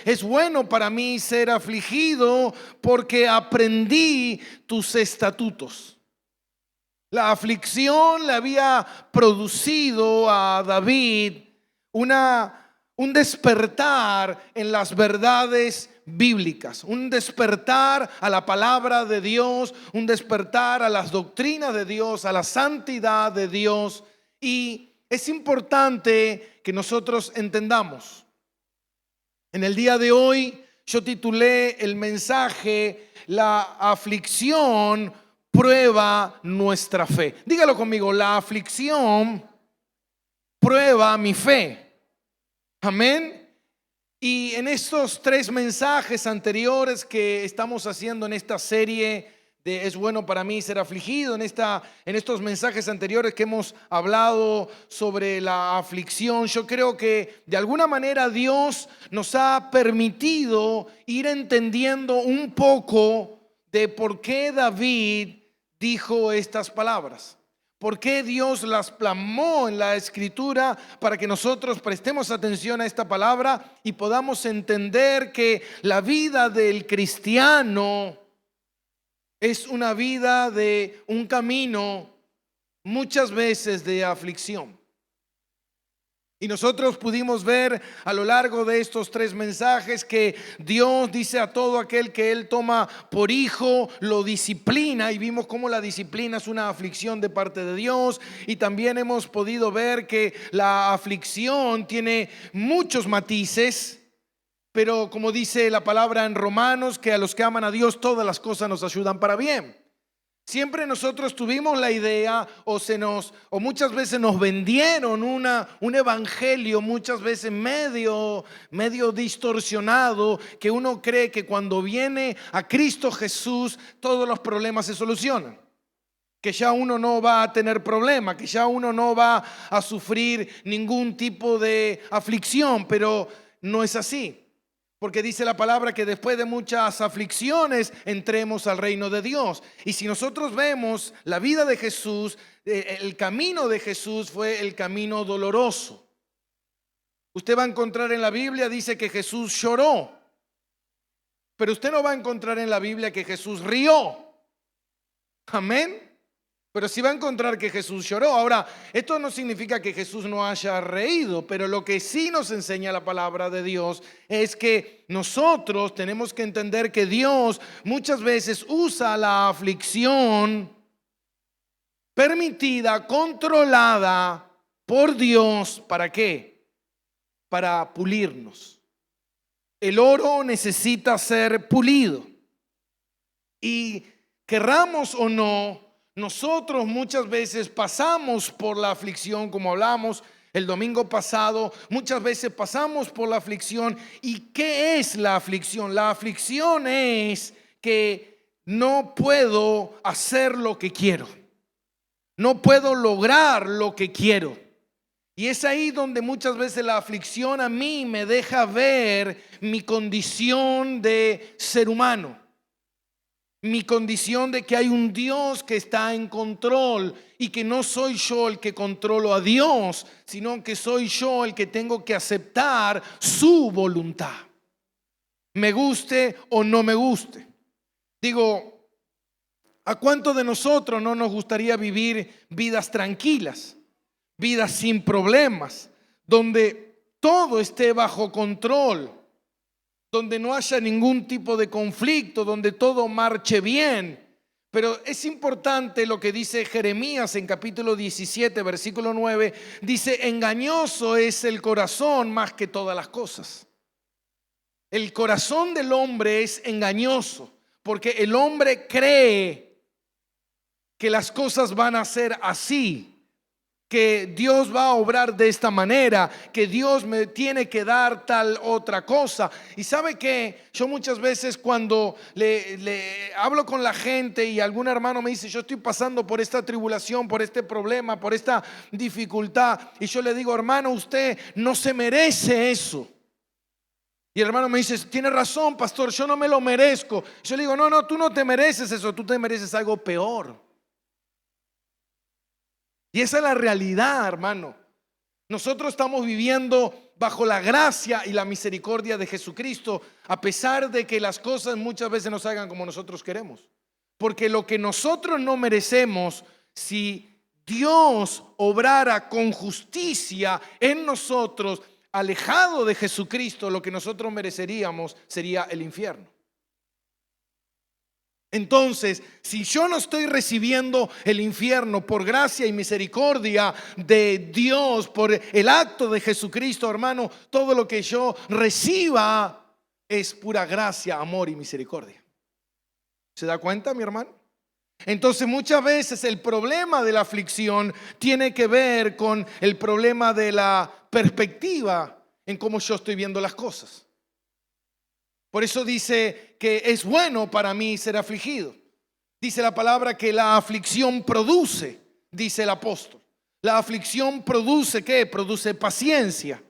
es bueno para mí ser afligido porque aprendí tus estatutos. La aflicción le había producido a David un despertar en las verdades bíblicas, un despertar a la palabra de Dios, un despertar a las doctrinas de Dios, a la santidad de Dios. Y es importante que nosotros entendamos. En el día de hoy yo titulé el mensaje: la aflicción prueba nuestra fe. Dígalo conmigo: la aflicción prueba mi fe. Amén. Y en estos 3 mensajes anteriores que estamos haciendo en esta serie de Es bueno para mí ser afligido, en estos mensajes anteriores que hemos hablado sobre la aflicción, yo creo que de alguna manera Dios nos ha permitido ir entendiendo un poco de por qué David dijo estas palabras. ¿Por qué Dios las plasmó en la Escritura para que nosotros prestemos atención a esta palabra y podamos entender que la vida del cristiano es una vida de un camino muchas veces de aflicción? Y nosotros pudimos ver a lo largo de estos 3 mensajes que Dios dice a todo aquel que Él toma por hijo, lo disciplina, y vimos cómo la disciplina es una aflicción de parte de Dios. Y también hemos podido ver que la aflicción tiene muchos matices, pero como dice la palabra en Romanos, que a los que aman a Dios todas las cosas nos ayudan para bien. Siempre nosotros tuvimos la idea o muchas veces nos vendieron un evangelio muchas veces medio distorsionado, que uno cree que cuando viene a Cristo Jesús todos los problemas se solucionan, que ya uno no va a tener problema, que ya uno no va a sufrir ningún tipo de aflicción. Pero no es así. Porque dice la palabra que después de muchas aflicciones entremos al reino de Dios. Y si nosotros vemos la vida de Jesús, el camino de Jesús fue el camino doloroso. Usted va a encontrar en la Biblia, dice que Jesús lloró, pero usted no va a encontrar en la Biblia que Jesús rió. Amén. Pero sí va a encontrar que Jesús lloró. Ahora, esto no significa que Jesús no haya reído, pero lo que sí nos enseña la palabra de Dios es que nosotros tenemos que entender que Dios muchas veces usa la aflicción permitida, controlada por Dios. ¿Para qué? Para pulirnos. El oro necesita ser pulido. Y querramos o no, nosotros muchas veces pasamos por la aflicción, como hablamos el domingo pasado. Muchas veces pasamos por la aflicción. ¿Y qué es la aflicción? La aflicción es que no puedo hacer lo que quiero, no puedo lograr lo que quiero. Y es ahí donde muchas veces la aflicción a mí me deja ver mi condición de ser humano, mi condición de que hay un Dios que está en control y que no soy yo el que controlo a Dios, sino que soy yo el que tengo que aceptar su voluntad, me guste o no me guste. Digo, ¿a cuántos de nosotros no nos gustaría vivir vidas tranquilas, vidas sin problemas, donde todo esté bajo control, donde no haya ningún tipo de conflicto, donde todo marche bien? Pero es importante lo que dice Jeremías en capítulo 17, versículo 9. Dice: engañoso es el corazón más que todas las cosas. El corazón del hombre es engañoso, porque el hombre cree que las cosas van a ser así, que Dios va a obrar de esta manera, que Dios me tiene que dar tal otra cosa. Y sabe que yo muchas veces cuando le hablo con la gente y algún hermano me dice: yo estoy pasando por esta tribulación, por este problema, por esta dificultad, y yo le digo: hermano, usted no se merece eso. Y el hermano me dice: tiene razón, pastor, yo no me lo merezco. Yo le digo: no, tú no te mereces eso, tú te mereces algo peor. Y esa es la realidad, hermano. Nosotros estamos viviendo bajo la gracia y la misericordia de Jesucristo, a pesar de que las cosas muchas veces no salgan como nosotros queremos. Porque lo que nosotros no merecemos, si Dios obrara con justicia en nosotros, alejado de Jesucristo, lo que nosotros mereceríamos sería el infierno. Entonces, si yo no estoy recibiendo el infierno por gracia y misericordia de Dios, por el acto de Jesucristo, hermano, todo lo que yo reciba es pura gracia, amor y misericordia. ¿Se da cuenta, mi hermano? Entonces muchas veces el problema de la aflicción tiene que ver con el problema de la perspectiva en cómo yo estoy viendo las cosas. Por eso dice que es bueno para mí ser afligido. Dice la palabra que la aflicción produce, dice el apóstol. La aflicción produce, ¿qué? Produce paciencia.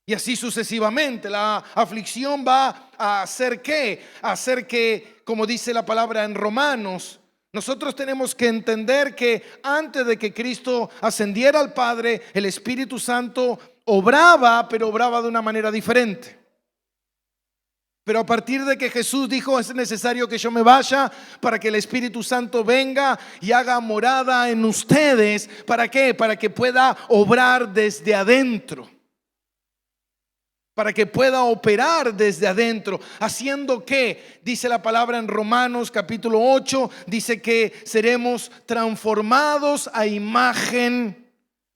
Y así sucesivamente. La aflicción va a hacer ¿qué? A hacer que, como dice la palabra en Romanos, nosotros tenemos que entender que antes de que Cristo ascendiera al Padre, el Espíritu Santo obraba, pero obraba de una manera diferente. Pero a partir de que Jesús dijo, es necesario que yo me vaya para que el Espíritu Santo venga y haga morada en ustedes. ¿Para qué? Para que pueda obrar desde adentro. Para que pueda operar desde adentro. ¿Haciendo qué? Dice la palabra en Romanos capítulo 8. Dice que seremos transformados a imagen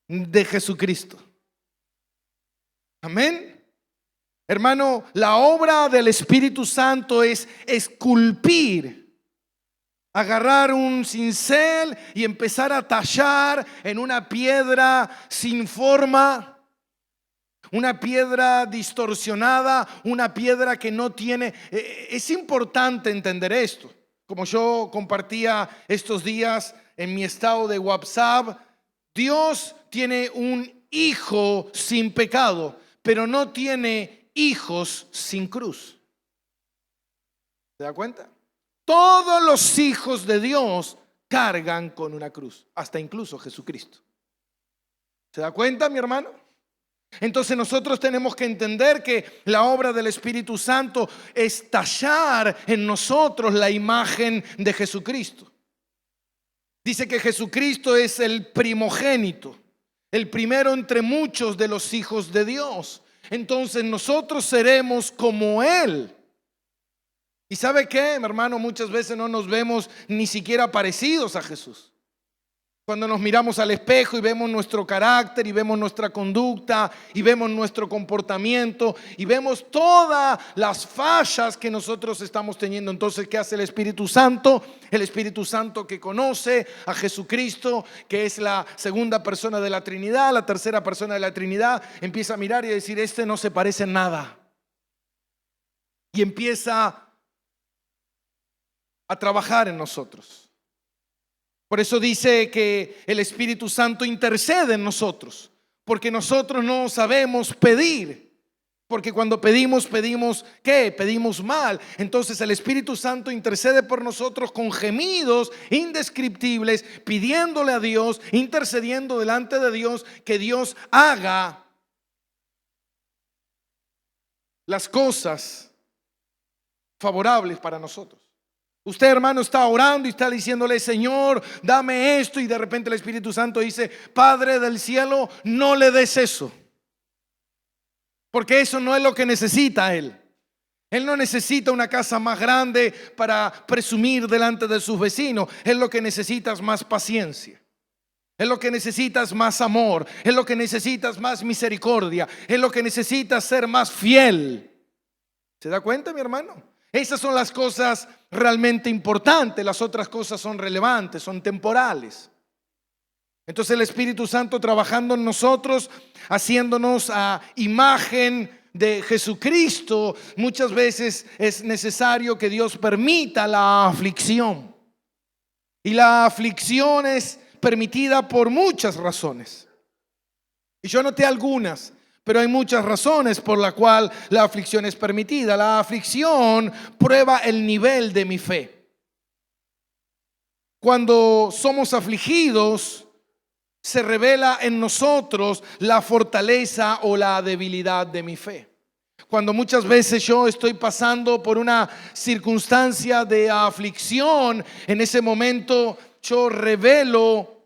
de Jesucristo. Amén. Hermano, la obra del Espíritu Santo es esculpir, agarrar un cincel y empezar a tallar en una piedra sin forma, una piedra distorsionada, una piedra que no tiene. Es importante entender esto. Como yo compartía estos días en mi estado de WhatsApp, Dios tiene un hijo sin pecado, pero no tiene hijos sin cruz. ¿Se da cuenta? Todos los hijos de Dios cargan con una cruz, hasta incluso Jesucristo. ¿Se da cuenta, mi hermano? Entonces nosotros tenemos que entender que la obra del Espíritu Santo es tallar en nosotros la imagen de Jesucristo. Dice que Jesucristo es el primogénito, el primero entre muchos de los hijos de Dios. Entonces nosotros seremos como Él. ¿Y sabe qué, mi hermano? Muchas veces no nos vemos ni siquiera parecidos a Jesús. Cuando nos miramos al espejo y vemos nuestro carácter y vemos nuestra conducta y vemos nuestro comportamiento y vemos todas las fallas que nosotros estamos teniendo. Entonces, ¿qué hace el Espíritu Santo? El Espíritu Santo que conoce a Jesucristo, que es la segunda persona de la Trinidad, la tercera persona de la Trinidad, empieza a mirar y a decir, este no se parece en nada. Y empieza a trabajar en nosotros. Por eso dice que el Espíritu Santo intercede en nosotros, porque nosotros no sabemos pedir. Porque cuando pedimos, ¿qué? Pedimos mal. Entonces el Espíritu Santo intercede por nosotros con gemidos indescriptibles, pidiéndole a Dios, intercediendo delante de Dios, que Dios haga las cosas favorables para nosotros. Usted, hermano, está orando y está diciéndole, Señor, dame esto, y de repente el Espíritu Santo dice, Padre del cielo, no le des eso, porque eso no es lo que necesita Él. Él no necesita una casa más grande para presumir delante de sus vecinos. Él lo que necesita es más paciencia. Él lo que necesita es más amor. Él lo que necesita es más misericordia. Él lo que necesita es ser más fiel. ¿Se da cuenta, mi hermano? Esas son las cosas realmente importantes. Las otras cosas son relevantes, son temporales. Entonces el Espíritu Santo trabajando en nosotros, haciéndonos a imagen de Jesucristo, muchas veces es necesario que Dios permita la aflicción. Y la aflicción es permitida por muchas razones. Y yo anoté algunas. Pero hay muchas razones por las cuales la aflicción es permitida. La aflicción prueba el nivel de mi fe. Cuando somos afligidos, se revela en nosotros la fortaleza o la debilidad de mi fe. Cuando muchas veces yo estoy pasando por una circunstancia de aflicción, en ese momento yo revelo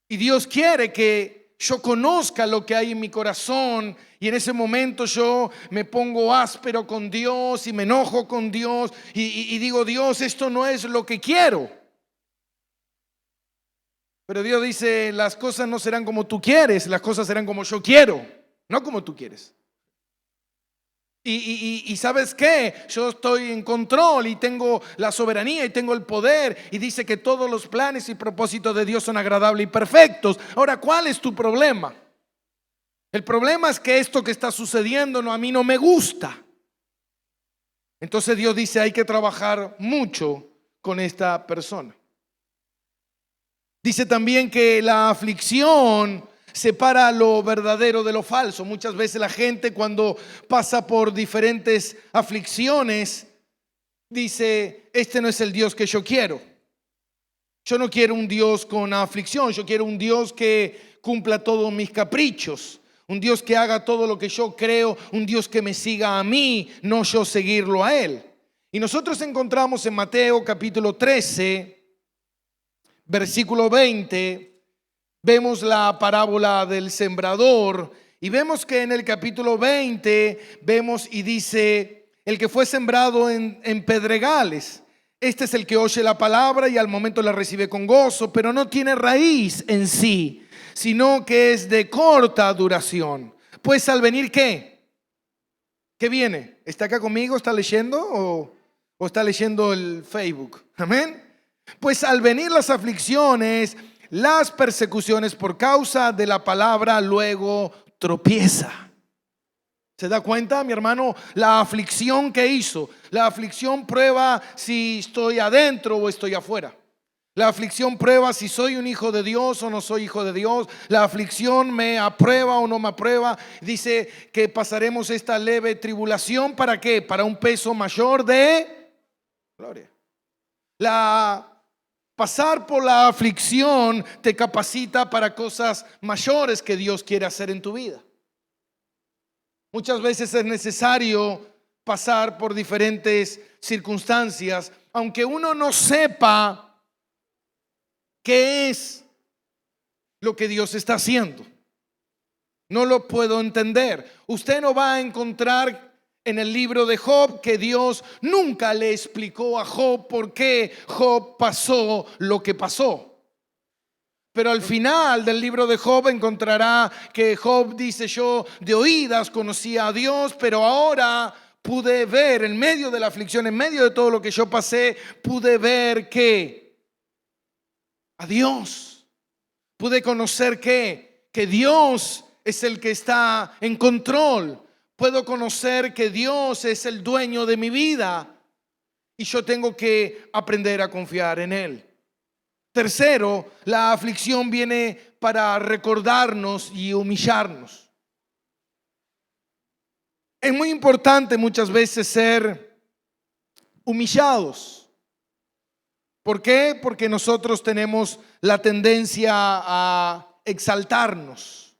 y Dios quiere que yo conozca lo que hay en mi corazón, y en ese momento yo me pongo áspero con Dios y me enojo con Dios y digo: Dios, esto no es lo que quiero. Pero Dios dice: las cosas no serán como tú quieres, las cosas serán como yo quiero, no como tú quieres. Y ¿sabes qué? Yo estoy en control y tengo la soberanía y tengo el poder, y dice que todos los planes y propósitos de Dios son agradables y perfectos. Ahora, ¿cuál es tu problema? El problema es que esto que está sucediendo a mí no me gusta. Entonces Dios dice: hay que trabajar mucho con esta persona. Dice también que la aflicción separa lo verdadero de lo falso. Muchas veces la gente, cuando pasa por diferentes aflicciones, dice: este no es el Dios que yo quiero. Yo no quiero un Dios con aflicción, yo quiero un Dios que cumpla todos mis caprichos, un Dios que haga todo lo que yo creo, un Dios que me siga a mí, no yo seguirlo a Él. Y nosotros encontramos en Mateo capítulo 13, versículo 20, vemos la parábola del sembrador, y vemos que en el capítulo 20 vemos y dice: el que fue sembrado en pedregales, este es el que oye la palabra y al momento la recibe con gozo, pero no tiene raíz en sí, sino que es de corta duración. Pues al venir, ¿qué? ¿Qué viene? ¿Está acá conmigo? ¿Está leyendo o está leyendo el Facebook? Amén. Pues al venir las aflicciones, las persecuciones por causa de la palabra, luego tropieza. ¿Se da cuenta, mi hermano? La aflicción que hizo. La aflicción prueba si estoy adentro o estoy afuera. La aflicción prueba si soy un hijo de Dios o no soy hijo de Dios. La aflicción me aprueba o no me aprueba. Dice que pasaremos esta leve tribulación. ¿Para qué? Para un peso mayor de gloria. Pasar por la aflicción te capacita para cosas mayores que Dios quiere hacer en tu vida. Muchas veces es necesario pasar por diferentes circunstancias, aunque uno no sepa qué es lo que Dios está haciendo. No lo puedo entender. Usted no va a encontrar en el libro de Job que Dios nunca le explicó a Job por qué Job pasó lo que pasó. Pero al final del libro de Job encontrará que Job dice: yo de oídas conocía a Dios, pero ahora pude ver, en medio de la aflicción, en medio de todo lo que yo pasé, pude ver que a Dios. Pude conocer que Dios es el que está en control. Puedo conocer que Dios es el dueño de mi vida y yo tengo que aprender a confiar en Él. Tercero, la aflicción viene para recordarnos y humillarnos. Es muy importante muchas veces ser humillados. ¿Por qué? Porque nosotros tenemos la tendencia a exaltarnos,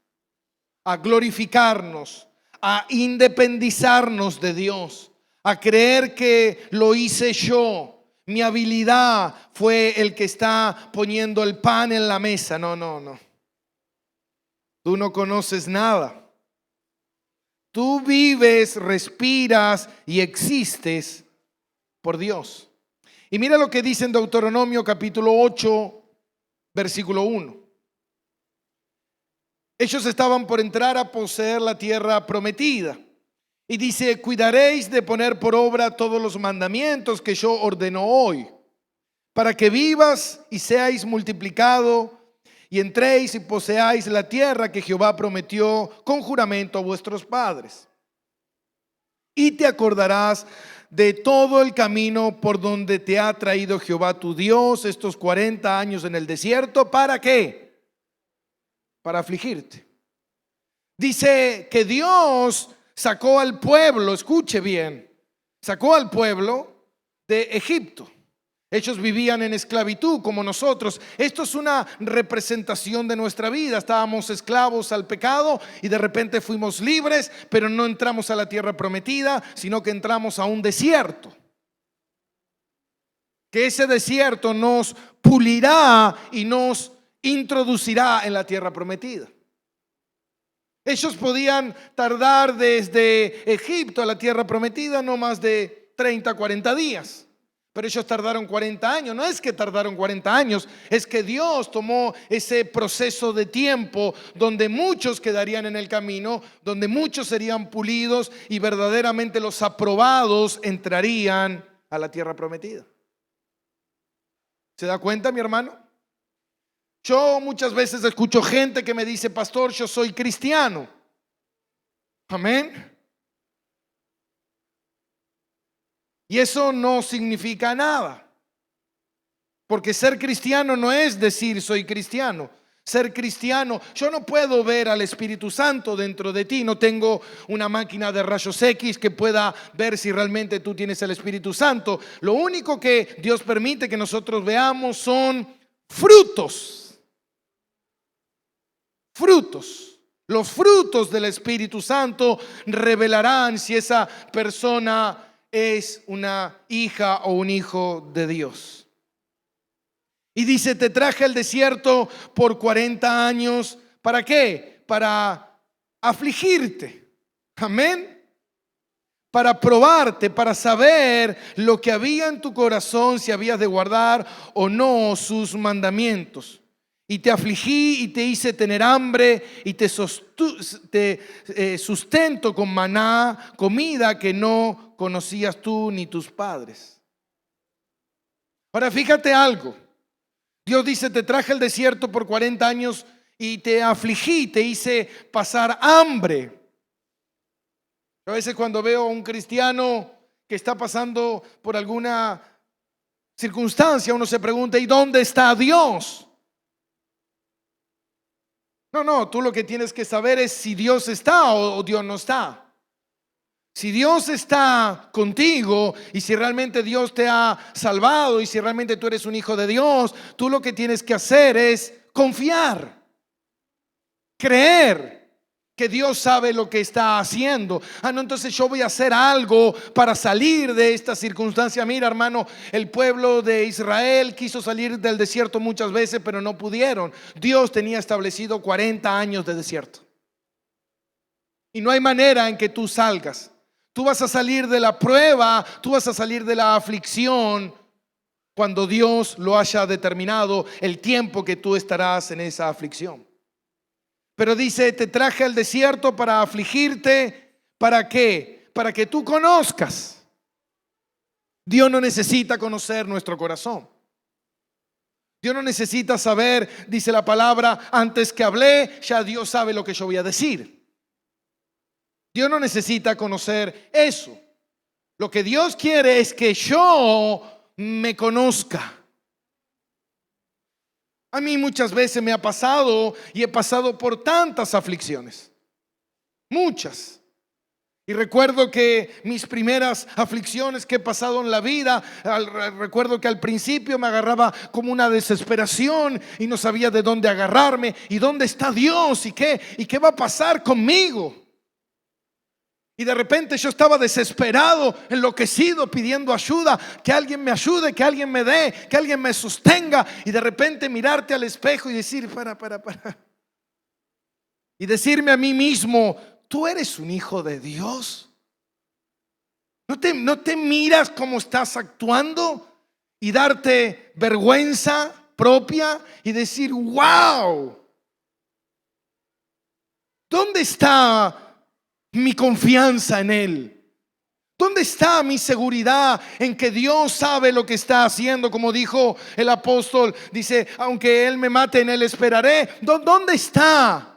a glorificarnos, a independizarnos de Dios, a creer que lo hice yo. Mi habilidad fue el que está poniendo el pan en la mesa. No. Tú no conoces nada. Tú vives, respiras y existes por Dios. Y mira lo que dice en Deuteronomio capítulo 8, versículo 1. Ellos estaban por entrar a poseer la tierra prometida. Y dice: cuidaréis de poner por obra todos los mandamientos que yo ordeno hoy, para que vivas y seáis multiplicado, y entréis y poseáis la tierra que Jehová prometió con juramento a vuestros padres. Y te acordarás de todo el camino por donde te ha traído Jehová tu Dios estos 40 años en el desierto. ¿Para qué? Para afligirte. Dice que Dios sacó al pueblo, escuche bien, sacó al pueblo de Egipto. Ellos vivían en esclavitud como nosotros. Esto es una representación de nuestra vida. Estábamos esclavos al pecado y de repente fuimos libres, pero no entramos a la tierra prometida, sino que entramos a un desierto. Que ese desierto nos pulirá y nos introducirá en la tierra prometida. Ellos podían tardar desde Egipto a la tierra prometida no más de 30, 40 días. Pero ellos tardaron 40 años. No es que tardaron 40 años, es que Dios tomó ese proceso de tiempo donde muchos quedarían en el camino, donde muchos serían pulidos y verdaderamente los aprobados entrarían a la tierra prometida. ¿Se da cuenta, mi hermano? Yo muchas veces escucho gente que me dice: pastor, yo soy cristiano. Amén. Y eso no significa nada. Porque ser cristiano no es decir soy cristiano. Ser cristiano, yo no puedo ver al Espíritu Santo dentro de ti. No tengo una máquina de rayos X que pueda ver si realmente tú tienes el Espíritu Santo. Lo único que Dios permite que nosotros veamos son frutos. Frutos. Los frutos del Espíritu Santo revelarán si esa persona es una hija o un hijo de Dios. Y dice: te traje al desierto por 40 años. ¿Para qué? Para afligirte. Amén. Para probarte, para saber lo que había en tu corazón, si habías de guardar o no sus mandamientos. Y te afligí y te hice tener hambre y te sustento con maná, comida que no conocías tú ni tus padres. Ahora fíjate algo. Dios dice: te traje al desierto por 40 años y te afligí, te hice pasar hambre. A veces cuando veo a un cristiano que está pasando por alguna circunstancia, uno se pregunta: ¿y dónde está Dios? No, tú lo que tienes que saber es si Dios está o Dios no está. Si Dios está contigo y si realmente Dios te ha salvado y si realmente tú eres un hijo de Dios, tú lo que tienes que hacer es confiar, creer que Dios sabe lo que está haciendo. No, entonces yo voy a hacer algo para salir de esta circunstancia. Mira, hermano, el pueblo de Israel quiso salir del desierto muchas veces, pero no pudieron. Dios tenía establecido 40 años de desierto. Y no hay manera en que tú salgas. Tú vas a salir de la prueba, tú vas a salir de la aflicción cuando Dios lo haya determinado, el tiempo que tú estarás en esa aflicción. Pero dice: te traje al desierto para afligirte. ¿Para qué? Para que tú conozcas. Dios no necesita conocer nuestro corazón. Dios no necesita saber, dice la palabra, antes que hablé, ya Dios sabe lo que yo voy a decir. Dios no necesita conocer eso. Lo que Dios quiere es que yo me conozca. A mí muchas veces me ha pasado y he pasado por tantas aflicciones. Muchas. Y recuerdo que mis primeras aflicciones que he pasado en la vida, recuerdo que al principio me agarraba como una desesperación y no sabía de dónde agarrarme y dónde está Dios y qué va a pasar conmigo. Y de repente yo estaba desesperado, enloquecido, pidiendo ayuda, que alguien me ayude, que alguien me dé, que alguien me sostenga. Y de repente mirarte al espejo y decir: para. Y decirme a mí mismo: tú eres un hijo de Dios. ¿No te miras cómo estás actuando? Y darte vergüenza propia y decir: wow, ¿dónde está mi confianza en Él? ¿Dónde está mi seguridad en que Dios sabe lo que está haciendo? Como dijo el apóstol, dice: aunque Él me mate, en Él esperaré. ¿Dónde está?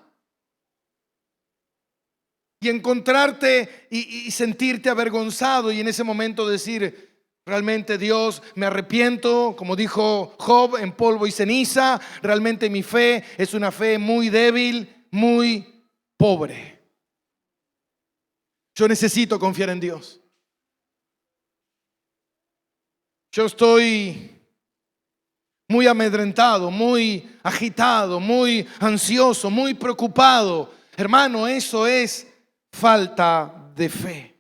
Y encontrarte y sentirte avergonzado y en ese momento decir: realmente, Dios, me arrepiento, como dijo Job, en polvo y ceniza. Realmente mi fe es una fe muy débil, muy pobre. Yo necesito confiar en Dios. Yo estoy muy amedrentado, muy agitado, muy ansioso, muy preocupado. Hermano, eso es falta de fe.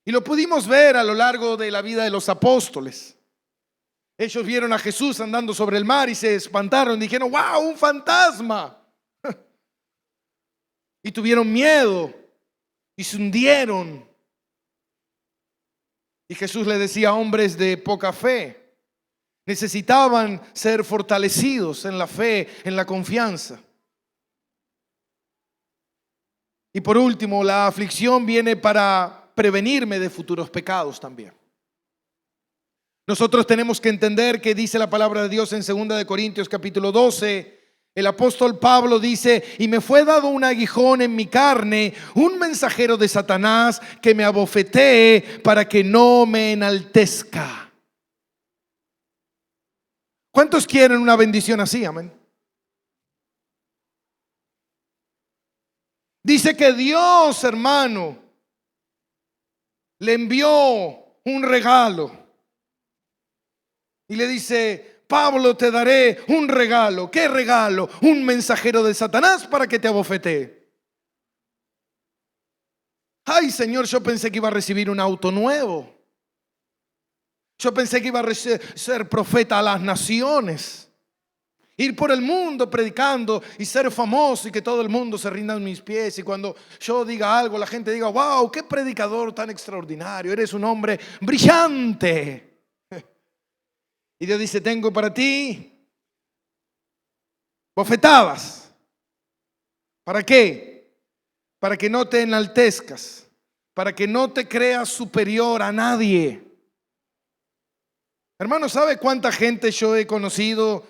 Y lo pudimos ver a lo largo de la vida de los apóstoles. Ellos vieron a Jesús andando sobre el mar y se espantaron, dijeron: ¡wow, un fantasma! Y tuvieron miedo y se hundieron. Y Jesús le decía: hombres de poca fe. Necesitaban ser fortalecidos en la fe, en la confianza. Y por último, la aflicción viene para prevenirme de futuros pecados también. Nosotros tenemos que entender que dice la palabra de Dios en 2 Corintios capítulo 12. El apóstol Pablo dice: y me fue dado un aguijón en mi carne, un mensajero de Satanás que me abofetee para que no me enaltezca. ¿Cuántos quieren una bendición así? Amén. Dice que Dios, hermano, le envió un regalo. Y le dice: Pablo, te daré un regalo. ¿Qué regalo? Un mensajero de Satanás para que te abofetee. Ay, Señor, yo pensé que iba a recibir un auto nuevo. Yo pensé que iba a ser profeta a las naciones. Ir por el mundo predicando y ser famoso y que todo el mundo se rinda a mis pies. Y cuando yo diga algo, la gente diga: wow, qué predicador tan extraordinario. Eres un hombre brillante. Y Dios dice: tengo para ti bofetadas. ¿Para qué? Para que no te enaltezcas, para que no te creas superior a nadie. Hermano, ¿sabe cuánta gente yo he conocido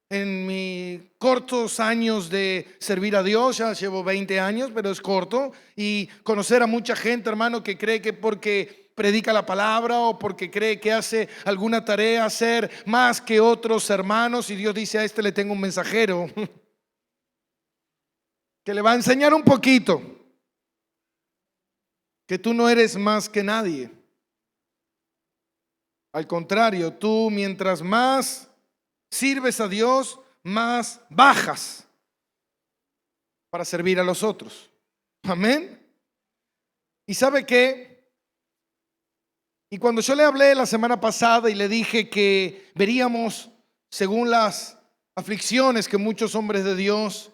en mis cortos años de servir a Dios? Ya llevo 20 años, pero es corto. Y conocer a mucha gente, hermano, que cree que porque predica la palabra o porque cree que hace alguna tarea hacer más que otros hermanos, y Dios dice: a este le tengo un mensajero que le va a enseñar un poquito que tú no eres más que nadie. Al contrario, tú mientras más sirves a Dios, más bajas para servir a los otros. Amén. ¿Y sabe qué? Y cuando yo le hablé la semana pasada y le dije que veríamos según las aflicciones que muchos hombres de Dios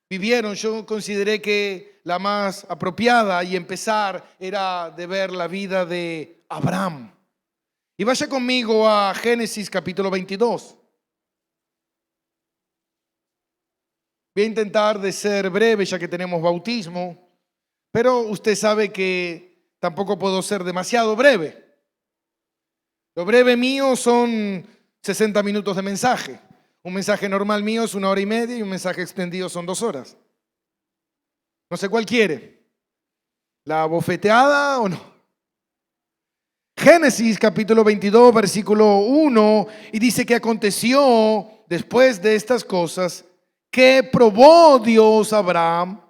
vivieron, yo consideré que la más apropiada y empezar era de ver la vida de Abraham. Y vaya conmigo a Génesis capítulo 22. Voy a intentar de ser breve ya que tenemos bautismo, pero usted sabe que tampoco puedo ser demasiado breve. Lo breve mío son 60 minutos de mensaje. Un mensaje normal mío es 1 hora y media y un mensaje extendido son 2 horas. No sé cuál quiere, la bofeteada o no. Génesis capítulo 22 versículo 1, y dice que aconteció después de estas cosas que probó Dios a Abraham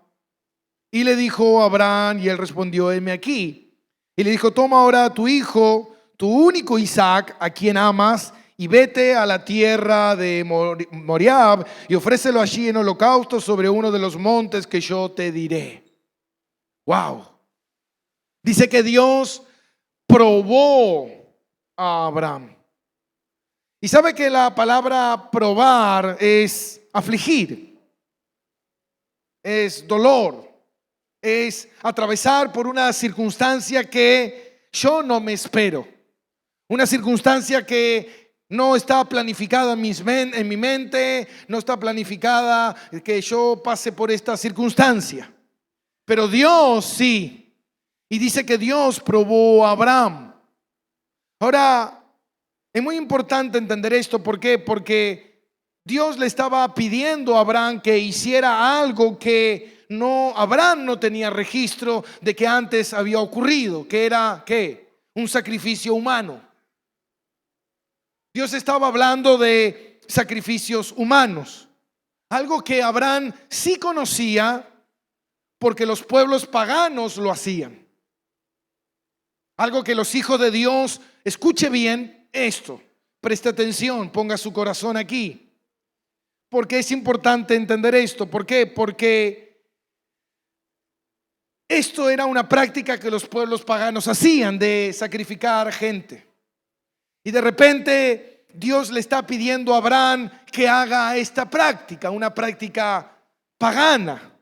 y le dijo a Abraham, y él respondió: heme aquí. Y le dijo: toma ahora a tu hijo, tu único Isaac, a quien amas, y vete a la tierra de Moriab y ofrécelo allí en holocausto sobre uno de los montes que yo te diré. Wow. Dice que Dios probó a Abraham. Y sabe que la palabra probar es afligir, es dolor, es atravesar por una circunstancia que yo no me espero, una circunstancia que no está planificada en mi mente, no está planificada que yo pase por esta circunstancia, pero Dios sí. Y dice que Dios probó a Abraham. Ahora, es muy importante entender esto. ¿Por qué? Porque Dios le estaba pidiendo a Abraham que hiciera algo que Abraham no tenía registro de que antes había ocurrido, que era ¿qué? Un sacrificio humano. Dios estaba hablando de sacrificios humanos, algo que Abraham sí conocía porque los pueblos paganos lo hacían. Algo que los hijos de Dios, escuche bien esto, Preste atención, ponga su corazón aquí. Porque es importante entender esto. ¿Por qué? Porque esto era una práctica que los pueblos paganos hacían, de sacrificar gente. Y de repente Dios le está pidiendo a Abraham que haga esta práctica, una práctica pagana,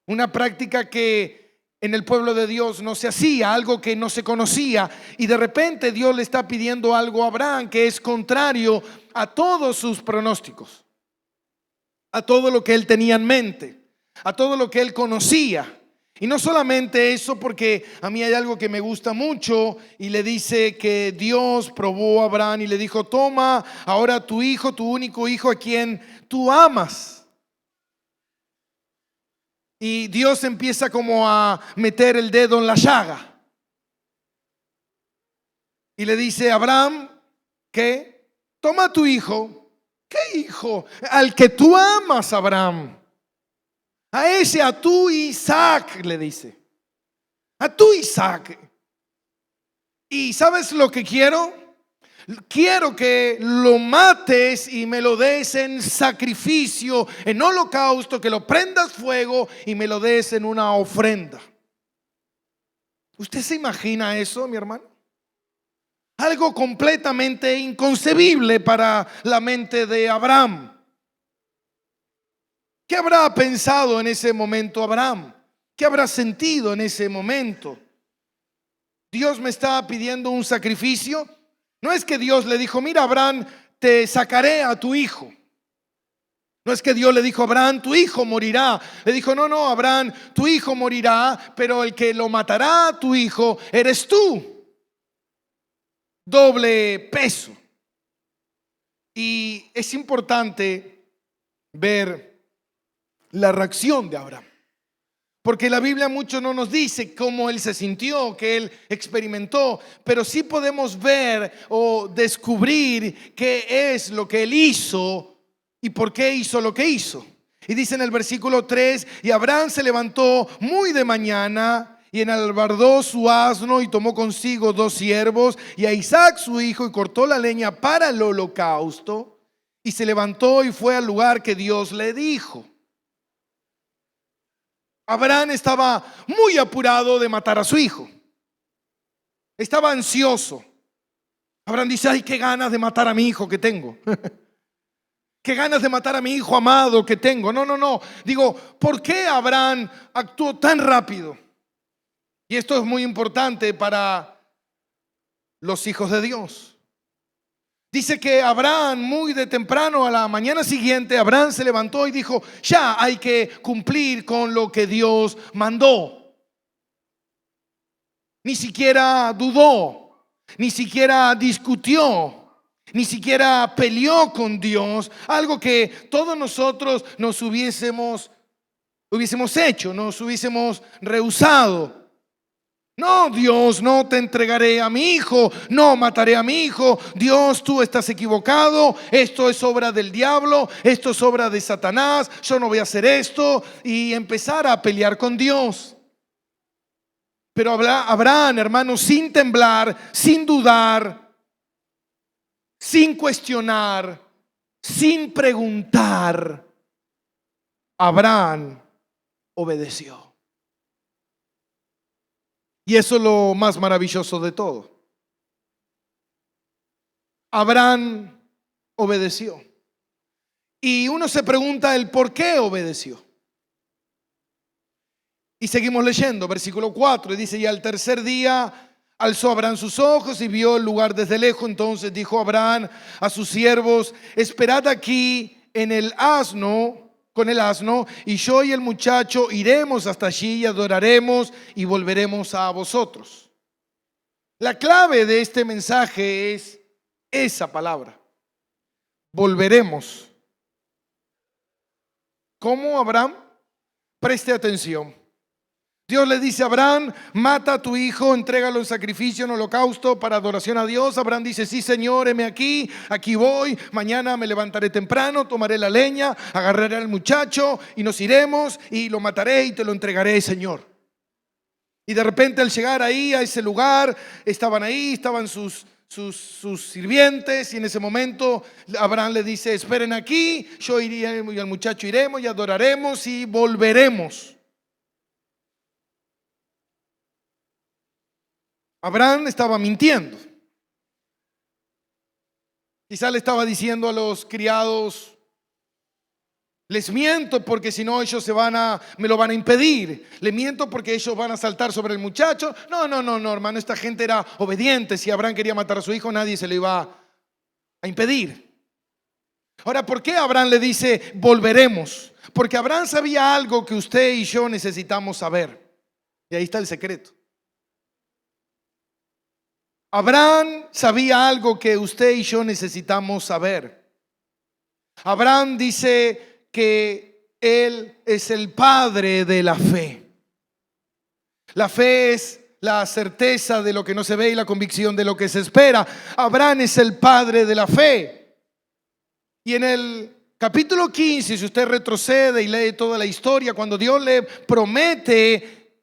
una práctica que en el pueblo de Dios no se hacía, algo que no se conocía. Y de repente Dios le está pidiendo algo a Abraham que es contrario a todos sus pronósticos, a todo lo que él tenía en mente, a todo lo que él conocía. Y no solamente eso, porque a mí hay algo que me gusta mucho, y le dice que Dios probó a Abraham y le dijo: toma ahora tu hijo, tu único hijo, a quien tú amas. Y Dios empieza como a meter el dedo en la llaga y le dice a Abraham que toma a tu hijo. ¿Qué hijo? Al que tú amas, Abraham. A ese, a tu Isaac, le dice. A tu Isaac. ¿Y sabes lo que quiero? Quiero que lo mates y me lo des en sacrificio, en holocausto, que lo prendas fuego y me lo des en una ofrenda. ¿Usted se imagina eso, mi hermano? Algo completamente inconcebible para la mente de Abraham. ¿Qué habrá pensado en ese momento Abraham? ¿Qué habrá sentido en ese momento? Dios me está pidiendo un sacrificio. No es que Dios le dijo: mira, Abraham, te sacaré a tu hijo. No es que Dios le dijo: Abraham, tu hijo morirá. Le dijo: no, no, Abraham, tu hijo morirá, pero el que lo matará a tu hijo eres tú. Doble peso. Y es importante ver la reacción de Abraham, porque la Biblia mucho no nos dice cómo él se sintió, que él experimentó, pero sí podemos ver o descubrir qué es lo que él hizo y por qué hizo lo que hizo. Y dice en el versículo 3: y Abraham se levantó muy de mañana y enalbardó su asno y tomó consigo 2 siervos y a Isaac su hijo, y cortó la leña para el holocausto, y se levantó y fue al lugar que Dios le dijo. Abraham estaba muy apurado de matar a su hijo. Estaba ansioso. Abraham dice: ay, qué ganas de matar a mi hijo que tengo. Qué ganas de matar a mi hijo amado que tengo. No. Digo, ¿por qué Abraham actuó tan rápido? Y esto es muy importante para los hijos de Dios. Dice que Abraham, muy de temprano, a la mañana siguiente, Abraham se levantó y dijo: ya hay que cumplir con lo que Dios mandó. Ni siquiera dudó, ni siquiera discutió, ni siquiera peleó con Dios, algo que todos nosotros nos hubiésemos hecho, nos hubiésemos rehusado. No, Dios, no te entregaré a mi hijo, no mataré a mi hijo. Dios, tú estás equivocado, esto es obra del diablo, esto es obra de Satanás, yo no voy a hacer esto, y empezar a pelear con Dios. Pero Abraham, hermano, sin temblar, sin dudar, sin cuestionar, sin preguntar, Abraham obedeció. Y eso es lo más maravilloso de todo. Abraham obedeció. Y uno se pregunta el por qué obedeció. Y seguimos leyendo, versículo 4, y dice: y al tercer día alzó Abraham sus ojos y vio el lugar desde lejos. Entonces dijo Abraham a sus siervos: esperad aquí en el asno, con el asno, y yo y el muchacho iremos hasta allí y adoraremos y volveremos a vosotros. La clave de este mensaje es esa palabra: volveremos. ¿Cómo, Abraham? Preste atención. Dios le dice a Abraham: mata a tu hijo, entrégalo en sacrificio, en holocausto, para adoración a Dios. Abraham dice: sí, Señor, heme aquí, aquí voy. Mañana me levantaré temprano, tomaré la leña, agarraré al muchacho y nos iremos y lo mataré y te lo entregaré, Señor. Y de repente, al llegar ahí a ese lugar, estaban sus sus sirvientes, y en ese momento Abraham le dice: esperen aquí, yo iré y el muchacho iremos y adoraremos y volveremos. Abraham estaba mintiendo. Quizá le estaba diciendo a los criados: les miento porque si no ellos me lo van a impedir. Les miento porque ellos van a saltar sobre el muchacho. No, hermano, esta gente era obediente. Si Abraham quería matar a su hijo, nadie se lo iba a impedir. Ahora, ¿por qué Abraham le dice volveremos? Porque Abraham sabía algo que usted y yo necesitamos saber. Y ahí está el secreto. Abraham sabía algo que usted y yo necesitamos saber. Abraham dice que él es el padre de la fe. La fe es la certeza de lo que no se ve y la convicción de lo que se espera. Abraham es el padre de la fe. Y en el capítulo 15, si usted retrocede y lee toda la historia, cuando Dios le promete,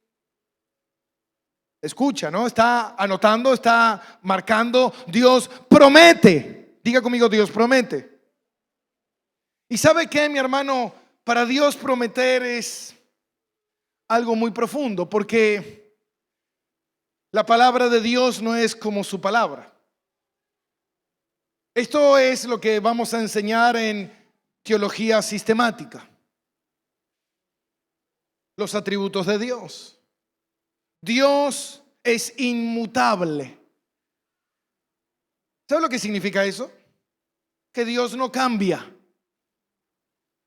escucha, ¿no? Está anotando, está marcando: Dios promete. Diga conmigo: Dios promete. ¿Y sabe qué, mi hermano? Para Dios prometer es algo muy profundo, porque la palabra de Dios no es como su palabra. Esto es lo que vamos a enseñar en teología sistemática. Los atributos de Dios. Dios es inmutable. ¿Sabe lo que significa eso? Que Dios no cambia.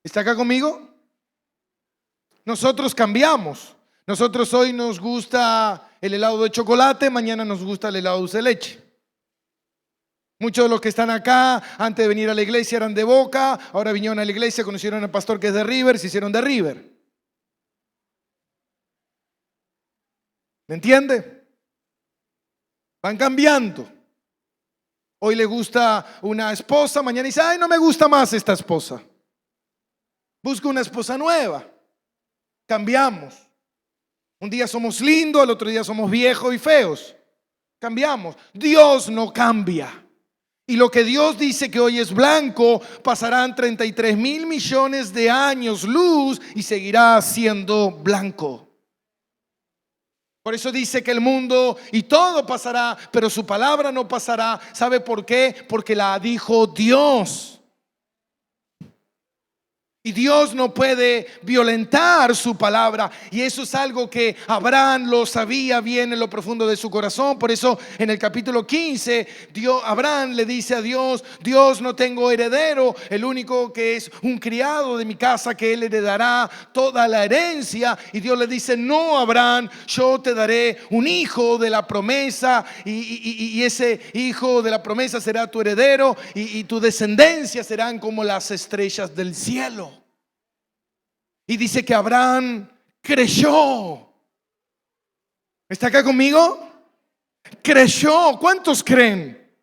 ¿Está acá conmigo? Nosotros cambiamos. Nosotros hoy nos gusta el helado de chocolate, mañana nos gusta el helado de dulce de leche. Muchos de los que están acá antes de venir a la iglesia eran de Boca, ahora vinieron a la iglesia, conocieron al pastor que es de River, se hicieron de River. ¿Me entiende? Van cambiando. Hoy le gusta una esposa, mañana dice: ay, no me gusta más esta esposa. Busca una esposa nueva. Cambiamos. Un día somos lindos, al otro día somos viejos y feos. Cambiamos. Dios no cambia. Y lo que Dios dice que hoy es blanco, pasarán 33,000 millones de años luz y seguirá siendo blanco. Por eso dice que el mundo y todo pasará, pero su palabra no pasará. ¿Sabe por qué? Porque la dijo Dios. Y Dios no puede violentar su palabra. Y eso es algo que Abraham lo sabía bien en lo profundo de su corazón. Por eso en el capítulo 15, Abraham le dice a Dios: Dios, no tengo heredero. El único que es un criado de mi casa, que él heredará toda la herencia. Y Dios le dice: no, Abraham, yo te daré un hijo de la promesa. Y ese hijo de la promesa será tu heredero. Y tu descendencia serán como las estrellas del cielo. Y dice que Abraham creyó. ¿Está acá conmigo? Creyó. ¿Cuántos creen?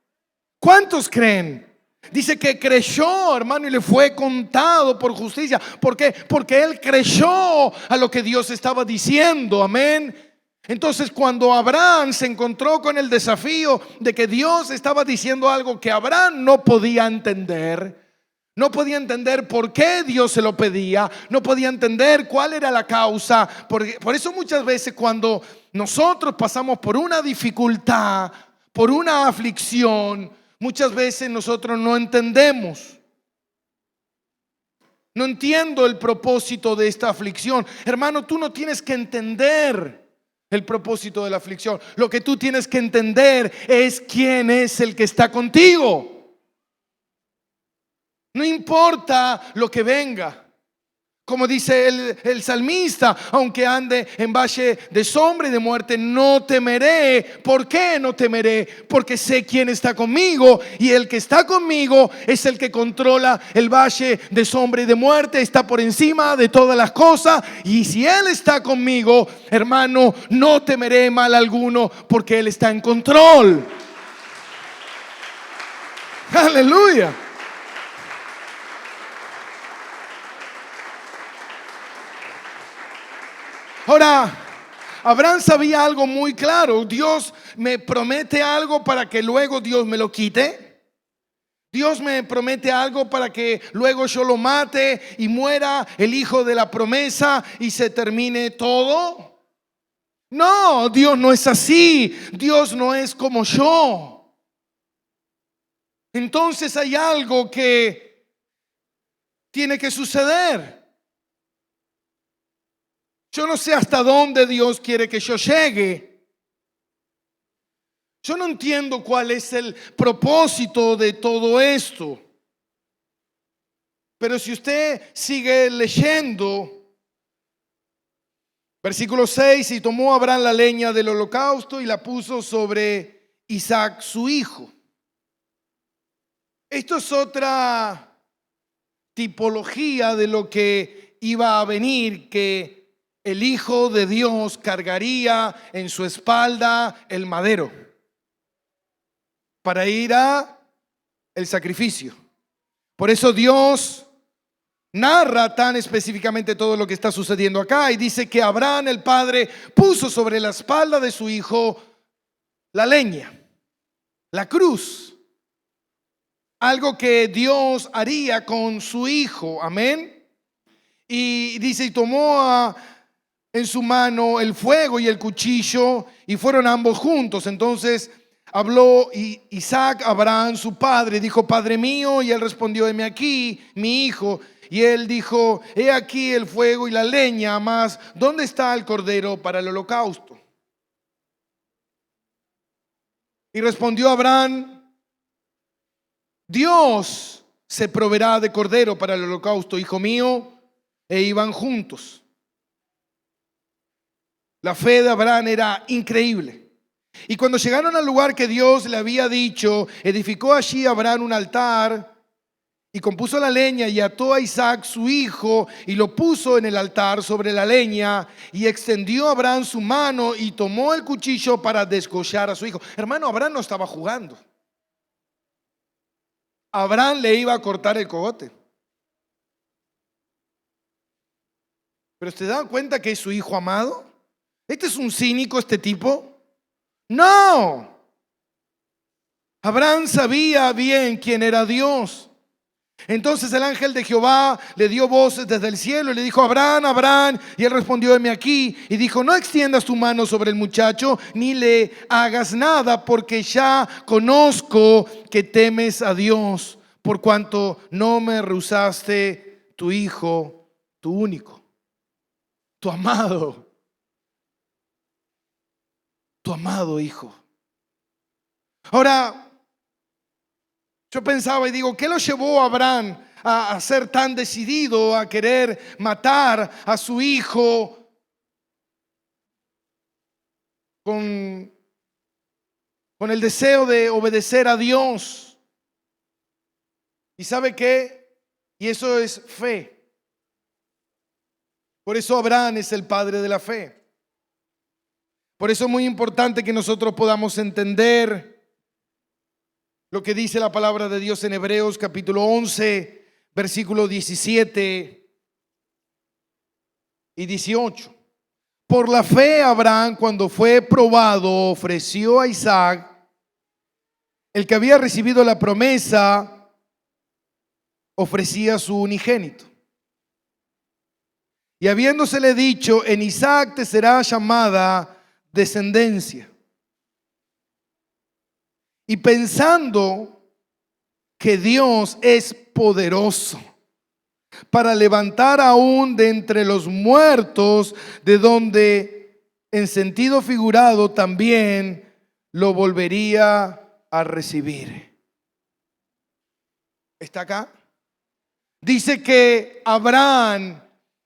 ¿Cuántos creen? Dice que creyó, hermano, y le fue contado por justicia. ¿Por qué? Porque él creyó a lo que Dios estaba diciendo. Amén. Entonces, cuando Abraham se encontró con el desafío de que Dios estaba diciendo algo que Abraham no podía entender, no podía entender por qué Dios se lo pedía, no podía entender cuál era la causa. Por eso muchas veces cuando nosotros pasamos por una dificultad, por una aflicción, muchas veces nosotros no entendemos. No entiendo el propósito de esta aflicción. Hermano, tú no tienes que entender el propósito de la aflicción. Lo que tú tienes que entender es quién es el que está contigo. No importa lo que venga. Como dice el salmista: aunque ande en valle de sombra y de muerte, no temeré. ¿Por qué no temeré? Porque sé quién está conmigo, y el que está conmigo es el que controla el valle de sombra y de muerte. Está por encima de todas las cosas, y si Él está conmigo, hermano, no temeré mal alguno, porque Él está en control. Aleluya. Ahora, Abraham sabía algo muy claro. Dios me promete algo para que luego Dios me lo quite. Dios me promete algo para que luego yo lo mate y muera el hijo de la promesa y se termine todo. No, Dios no es así. Dios no es como yo. Entonces hay algo que tiene que suceder. Yo no sé hasta dónde Dios quiere que yo llegue. Yo no entiendo cuál es el propósito de todo esto. Pero si usted sigue leyendo, versículo 6, y tomó Abraham la leña del holocausto y la puso sobre Isaac su hijo. Esto es otra tipología de lo que iba a venir, que el Hijo de Dios cargaría en su espalda el madero para ir a el sacrificio. Por eso Dios narra tan específicamente todo lo que está sucediendo acá y dice que Abraham, el padre, puso sobre la espalda de su hijo la leña, la cruz, algo que Dios haría con su hijo. Amén. Y dice, y tomó en su mano el fuego y el cuchillo, y fueron ambos juntos. Entonces habló Isaac a Abraham su padre, dijo: Padre mío. Y él respondió: heme aquí, mi hijo. Y él dijo: he aquí el fuego y la leña, mas ¿dónde está el cordero para el holocausto? Y respondió Abraham: Dios se proveerá de cordero para el holocausto, hijo mío. E iban juntos. La fe de Abraham era increíble. Y cuando llegaron al lugar que Dios le había dicho, edificó allí Abraham un altar y compuso la leña y ató a Isaac su hijo y lo puso en el altar sobre la leña, y extendió Abraham su mano y tomó el cuchillo para desgollar a su hijo. Hermano, Abraham no estaba jugando. Abraham le iba a cortar el cogote. Pero ¿se dan cuenta que es su hijo amado? ¿Este es un cínico, este tipo? No. Abraham sabía bien quién era Dios. Entonces el ángel de Jehová le dio voces desde el cielo y le dijo: Abraham, Abraham. Y él respondió: heme aquí. Y dijo: no extiendas tu mano sobre el muchacho, ni le hagas nada, porque ya conozco que temes a Dios, por cuanto no me rehusaste tu hijo, tu único, tu amado hijo. Ahora, yo pensaba y digo, ¿qué lo llevó a Abraham a ser tan decidido, a querer matar a su hijo con el deseo de obedecer a Dios? ¿Y sabe qué? Y eso es fe. Por eso Abraham es el padre de la fe. Por eso es muy importante que nosotros podamos entender lo que dice la palabra de Dios en Hebreos capítulo 11, versículos 17 y 18. Por la fe Abraham, cuando fue probado, ofreció a Isaac, el que había recibido la promesa, ofrecía su unigénito. Y habiéndosele dicho: en Isaac te será llamada descendencia. Y pensando que Dios es poderoso para levantar aún de entre los muertos, de donde en sentido figurado también lo volvería a recibir. ¿Está acá? Dice que Abraham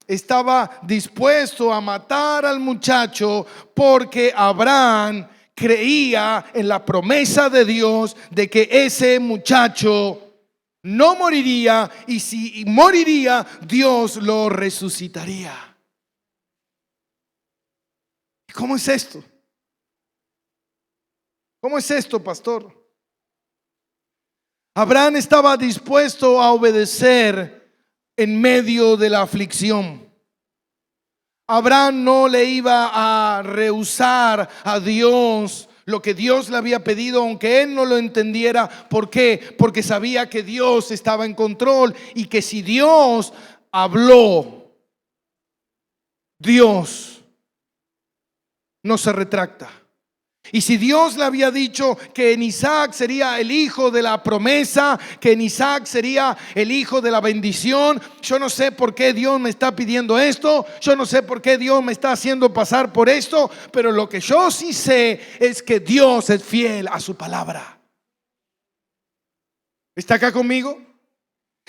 estaba dispuesto a matar al muchacho porque Abraham creía en la promesa de Dios de que ese muchacho no moriría, y si moriría, Dios lo resucitaría. ¿Cómo es esto? ¿Cómo es esto, pastor? Abraham estaba dispuesto a obedecer en medio de la aflicción. Abraham no le iba a rehusar a Dios lo que Dios le había pedido, aunque él no lo entendiera. ¿Por qué? Porque sabía que Dios estaba en control y que si Dios habló, Dios no se retracta. Y si Dios le había dicho que en Isaac sería el hijo de la promesa, que en Isaac sería el hijo de la bendición, yo no sé por qué Dios me está pidiendo esto, yo no sé por qué Dios me está haciendo pasar por esto, pero lo que yo sí sé es que Dios es fiel a su palabra. ¿Está acá conmigo?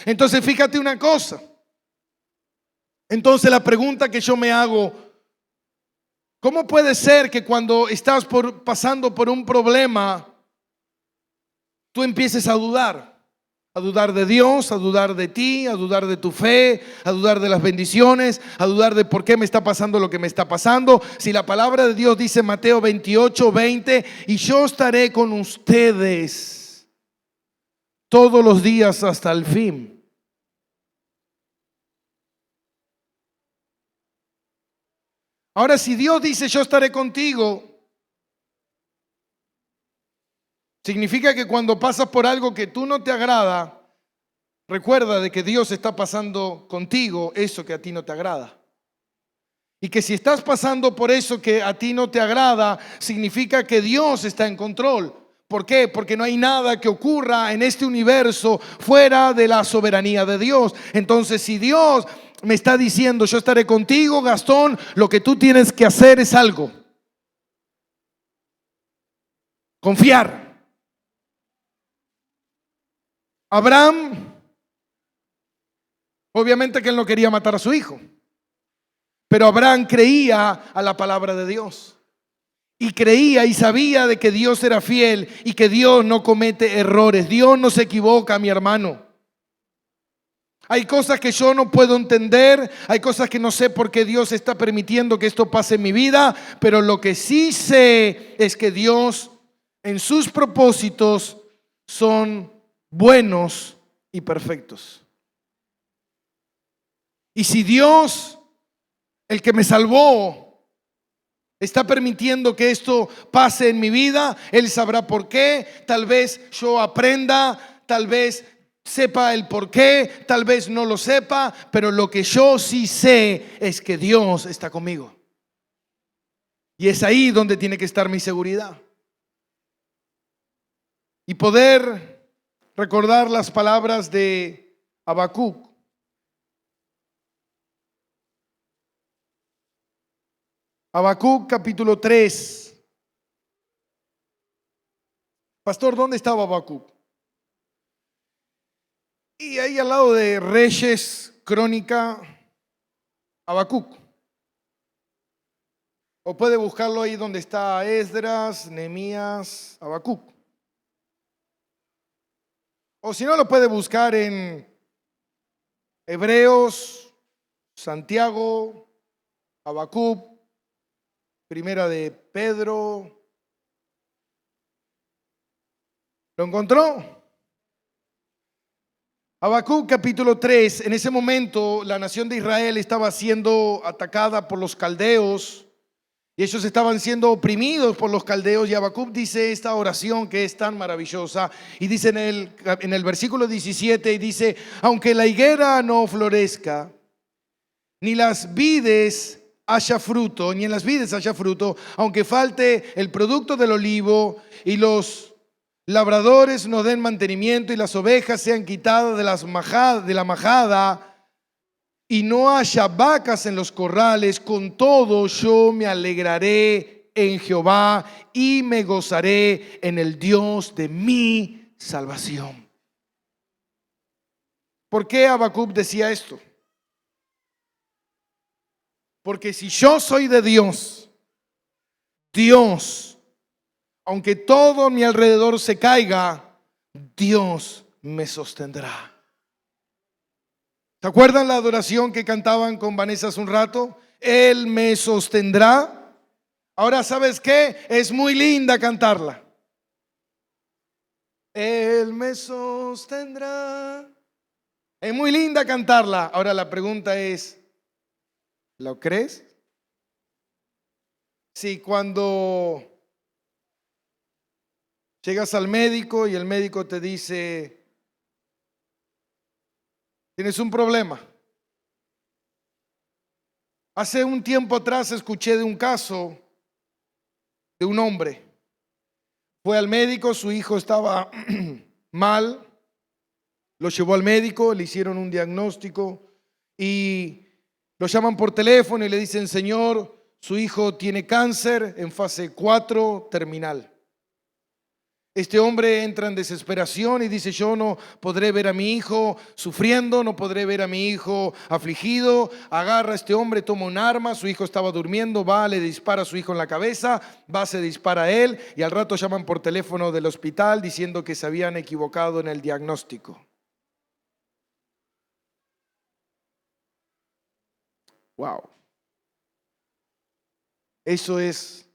Entonces fíjate una cosa. Entonces la pregunta que yo me hago: ¿cómo puede ser que cuando estás pasando por un problema, tú empieces a dudar? A dudar de Dios, a dudar de ti, a dudar de tu fe, a dudar de las bendiciones, a dudar de por qué me está pasando lo que me está pasando. Si la palabra de Dios dice en Mateo 28:20, y yo estaré con ustedes todos los días hasta el fin. Ahora, si Dios dice yo estaré contigo, significa que cuando pasas por algo que tú no te agrada, recuerda de que Dios está pasando contigo eso que a ti no te agrada. Y que si estás pasando por eso que a ti no te agrada, significa que Dios está en control. ¿Por qué? Porque no hay nada que ocurra en este universo fuera de la soberanía de Dios. Entonces, si Dios me está diciendo yo estaré contigo, Gastón, lo que tú tienes que hacer es algo: confiar. Abraham, obviamente que él no quería matar a su hijo, pero Abraham creía a la palabra de Dios. Y creía y sabía de que Dios era fiel y que Dios no comete errores. Dios no se equivoca, mi hermano. Hay cosas que yo no puedo entender, hay cosas que no sé por qué Dios está permitiendo que esto pase en mi vida, pero lo que sí sé es que Dios en sus propósitos son buenos y perfectos. Y si Dios, el que me salvó, está permitiendo que esto pase en mi vida, Él sabrá por qué. Tal vez yo aprenda, tal vez sepa el por qué, tal vez no lo sepa, pero lo que yo sí sé es que Dios está conmigo. Y es ahí donde tiene que estar mi seguridad. Y poder recordar las palabras de Habacuc. Habacuc capítulo 3. Pastor, ¿dónde estaba Habacuc? Y ahí al lado de Reyes, Crónica, Habacuc. O puede buscarlo ahí donde está Esdras, Nehemías, Habacuc. O si no, lo puede buscar en Hebreos, Santiago, Habacuc, Primera de Pedro. ¿Lo encontró? Habacuc capítulo 3. En ese momento la nación de Israel estaba siendo atacada por los caldeos y ellos estaban siendo oprimidos por los caldeos. Y Habacuc dice esta oración que es tan maravillosa y dice en el versículo 17, y dice: aunque la higuera no florezca, ni las vides haya fruto, ni en las vides haya fruto, aunque falte el producto del olivo y los labradores no den mantenimiento y las ovejas sean quitadas de la majada y no haya vacas en los corrales, con todo yo me alegraré en Jehová y me gozaré en el Dios de mi salvación. ¿Por qué Habacuc decía esto? Porque si yo soy de Dios, Dios, aunque todo a mi alrededor se caiga, Dios me sostendrá. ¿Se acuerdan la adoración que cantaban con Vanessa hace un rato? Él me sostendrá. Ahora, ¿sabes qué? Es muy linda cantarla. Él me sostendrá. Es muy linda cantarla. Ahora la pregunta es, ¿lo crees? Si cuando Llegas al médico y el médico te dice, tienes un problema. Hace un tiempo atrás escuché de un caso de un hombre. Fue al médico, su hijo estaba mal, lo llevó al médico, le hicieron un diagnóstico y lo llaman por teléfono y le dicen, señor, su hijo tiene cáncer en fase 4 terminal. Este hombre entra en desesperación y dice, yo no podré ver a mi hijo sufriendo, no podré ver a mi hijo afligido. Agarra a este hombre, toma un arma, su hijo estaba durmiendo, va, le dispara a su hijo en la cabeza, va, se dispara a él y al rato llaman por teléfono del hospital diciendo que se habían equivocado en el diagnóstico. Wow. Eso es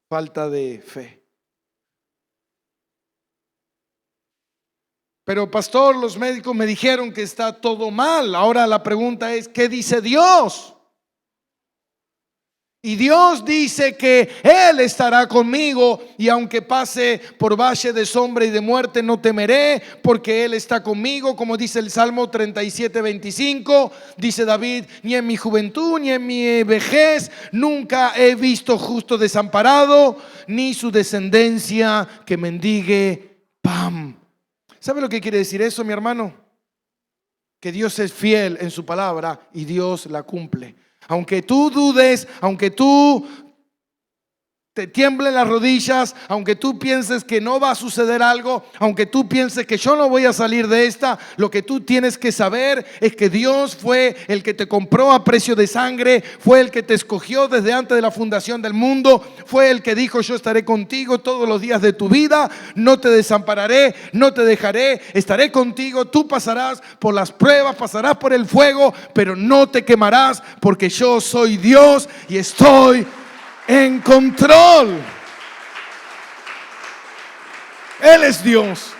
falta de fe. Pero pastor, los médicos me dijeron que está todo mal. Ahora la pregunta es, ¿qué dice Dios? Y Dios dice que Él estará conmigo y aunque pase por valle de sombra y de muerte no temeré porque Él está conmigo, como dice el Salmo 37:25, dice David, ni en mi juventud ni en mi vejez nunca he visto justo desamparado, ni su descendencia que mendigue pan. ¿Sabe lo que quiere decir eso, mi hermano? Que Dios es fiel en su palabra y Dios la cumple. Aunque tú dudes, aunque tú te tiemblen las rodillas, aunque tú pienses que no va a suceder algo, aunque tú pienses que yo no voy a salir de esta, lo que tú tienes que saber es que Dios fue el que te compró a precio de sangre, fue el que te escogió desde antes de la fundación del mundo, fue el que dijo, yo estaré contigo todos los días de tu vida, no te desampararé, no te dejaré, estaré contigo, tú pasarás por las pruebas, pasarás por el fuego, pero no te quemarás porque yo soy Dios y estoy en control. Él es Dios.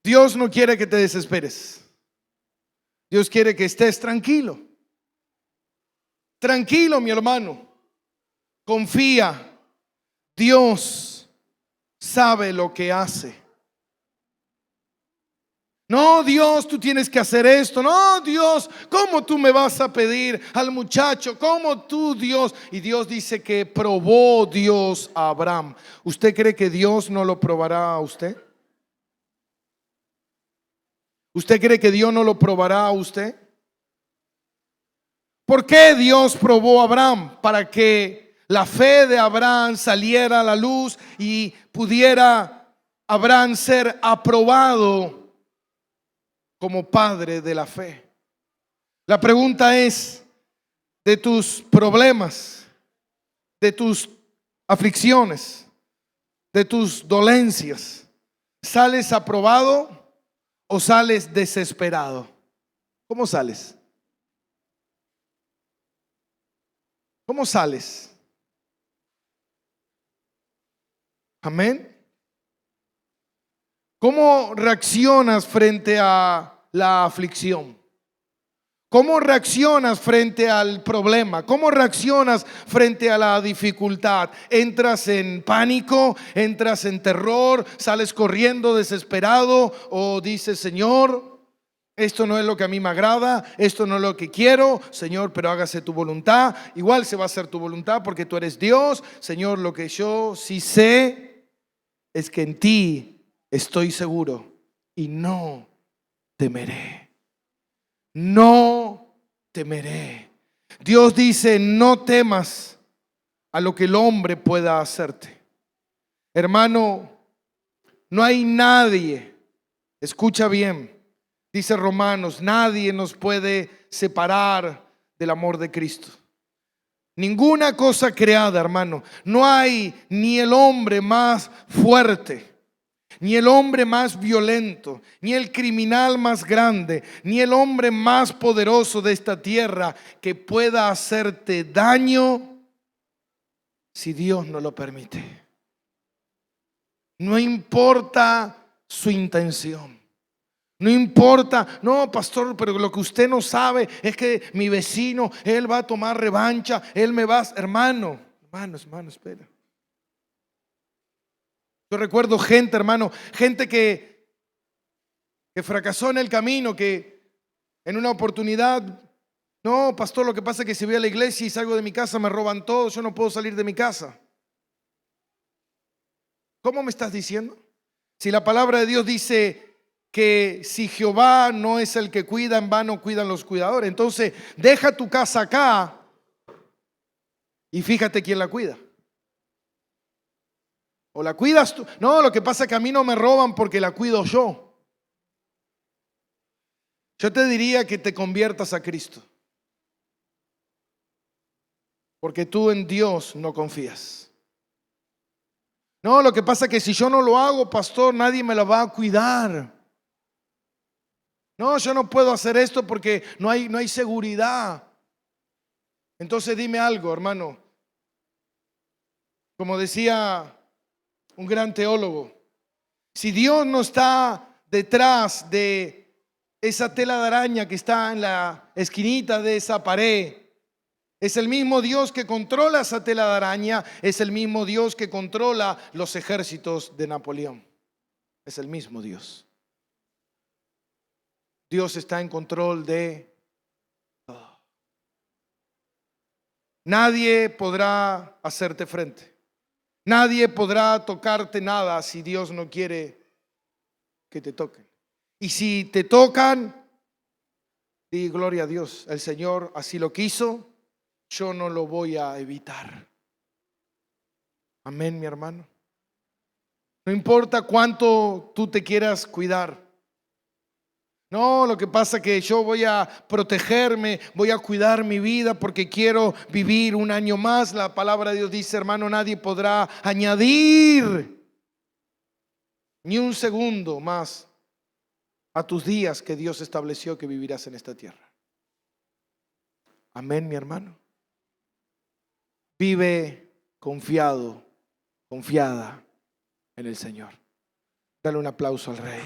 Dios no quiere que te desesperes. Dios quiere que estés tranquilo. Tranquilo, mi hermano. Confía. Dios sabe lo que hace. No, Dios, tú tienes que hacer esto. No, Dios, ¿cómo tú me vas a pedir al muchacho? ¿Cómo tú, Dios? Y Dios dice que probó Dios a Abraham. ¿Usted cree que Dios no lo probará a usted? ¿Usted cree que Dios no lo probará a usted? ¿Por qué Dios probó a Abraham? Para que la fe de Abraham saliera a la luz y pudiera Abraham ser aprobado como padre de la fe. La pregunta es, de tus problemas, de tus aflicciones, de tus dolencias, ¿sales aprobado o sales desesperado? ¿Cómo sales? ¿Cómo sales? Amén. ¿Cómo reaccionas frente a la aflicción? ¿Cómo reaccionas frente al problema? ¿Cómo reaccionas frente a la dificultad? ¿Entras en pánico? ¿Entras en terror? ¿Sales corriendo desesperado? ¿O dices, Señor, esto no es lo que a mí me agrada, esto no es lo que quiero, Señor, pero hágase tu voluntad? Igual se va a hacer tu voluntad porque tú eres Dios. Señor, lo que yo sí sé es que en ti estoy seguro y no temeré. No temeré. Dios dice, no temas a lo que el hombre pueda hacerte. Hermano, no hay nadie, escucha bien, dice Romanos, nadie nos puede separar del amor de Cristo. Ninguna cosa creada, hermano. No hay ni el hombre más fuerte, ni el hombre más violento, ni el criminal más grande, ni el hombre más poderoso de esta tierra que pueda hacerte daño si Dios no lo permite. No importa su intención, No importa, no, pastor, pero lo que usted no sabe es que mi vecino, él va a tomar revancha, él me va a... Hermano, espera. Yo recuerdo gente, hermano, gente que fracasó en el camino, que en una oportunidad, no, pastor, lo que pasa es que si voy a la iglesia y salgo de mi casa me roban todo, yo no puedo salir de mi casa. ¿Cómo me estás diciendo? Si la palabra de Dios dice que si Jehová no es el que cuida, en vano cuidan los cuidadores. Entonces, deja tu casa acá y fíjate quién la cuida. ¿O la cuidas tú? No, lo que pasa es que a mí no me roban porque la cuido yo. Yo te diría que te conviertas a Cristo, porque tú en Dios no confías. No, lo que pasa es que si yo no lo hago, pastor, nadie me la va a cuidar. No, yo no puedo hacer esto porque no hay seguridad. Entonces dime algo, hermano. Como decía un gran teólogo, si Dios no está detrás de esa tela de araña que está en la esquinita de esa pared, es el mismo Dios que controla esa tela de araña, es el mismo Dios que controla los ejércitos de Napoleón. Es el mismo Dios. Dios está en control de todo. Nadie podrá hacerte frente. Nadie podrá tocarte nada si Dios no quiere que te toquen. Y si te tocan, di gloria a Dios. El Señor así lo quiso. Yo no lo voy a evitar. Amén, mi hermano. No importa cuánto tú te quieras cuidar. No, lo que pasa es que yo voy a protegerme, voy a cuidar mi vida porque quiero vivir un año más. La palabra de Dios dice, hermano, nadie podrá añadir ni un segundo más a tus días que Dios estableció que vivirás en esta tierra. Amén, mi hermano. Vive confiado, confiada en el Señor. Dale un aplauso al Rey.